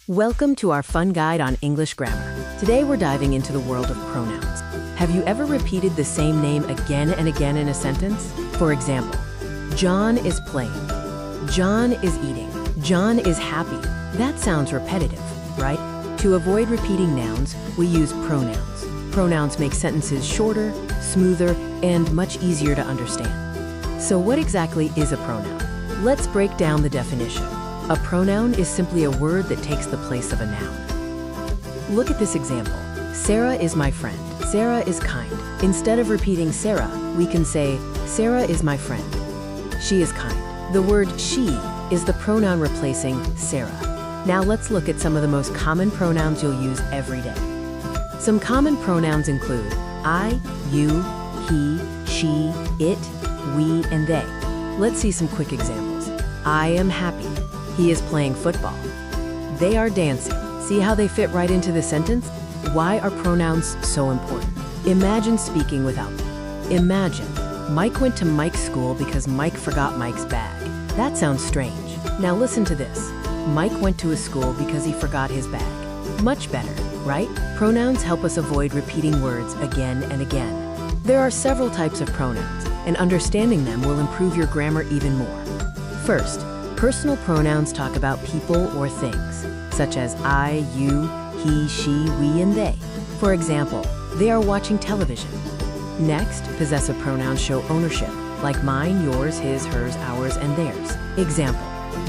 Welcome to our fun guide on English grammar. Today we're diving into the world of pronouns. Have you ever repeated the same name again and again in a sentence? For example, John is playing. John is eating. John is happy. That sounds repetitive, right? To avoid repeating nouns, we use pronouns. Pronouns make sentences shorter, smoother, and much easier to understand. So what exactly is a pronoun? Let's break down the definition. A pronoun is simply a word that takes the place of a noun. Look at this example. Sarah is my friend. Sarah is kind. Instead of repeating Sarah, we can say, Sarah is my friend. She is kind. The word she is the pronoun replacing Sarah. Now let's look at some of the most common pronouns you'll use every day. Some common pronouns include I, you, he, she, it, we, and they. Let's see some quick examples. I am happy. He is playing football. They are dancing. See how they fit right into the sentence? Why are pronouns so important? Imagine speaking without them. Imagine, Mike went to Mike's school because Mike forgot Mike's bag. That sounds strange. Now listen to this. Mike went to a school because he forgot his bag. Much better, right? Pronouns help us avoid repeating words again and again. There are several types of pronouns, and understanding them will improve your grammar even more. First, personal pronouns talk about people or things, such as I, you, he, she, we, and they. For example, they are watching television. Next, possessive pronouns show ownership, like mine, yours, his, hers, ours, and theirs. Example,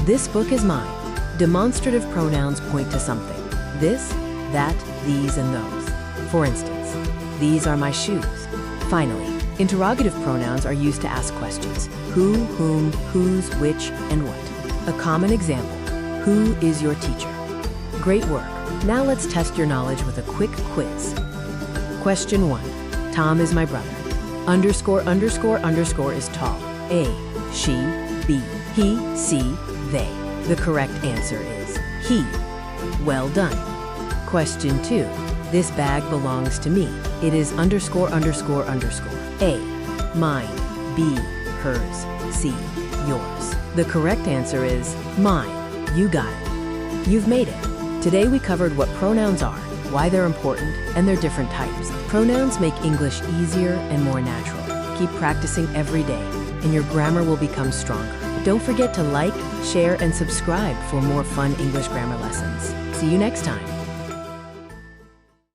this book is mine. Demonstrative pronouns point to something. This, that, these, and those. For instance, these are my shoes. Finally, interrogative pronouns are used to ask questions. Who, whom, whose, which, and what. A common example, who is your teacher? Great work. Now let's test your knowledge with a quick quiz. Question 1. Tom is my brother. Underscore, underscore, underscore is tall. A, she, B, he, she, they. The correct answer is he. Well done. Question 2. This bag belongs to me. It is underscore, underscore, underscore. A, mine, B, hers, C, yours. The correct answer is mine. You got it. You've made it. Today we covered what pronouns are, why they're important, and their different types. Pronouns make English easier and more natural. Keep practicing every day, and your grammar will become stronger. Don't forget to like, share, and subscribe for more fun English grammar lessons. See you next time.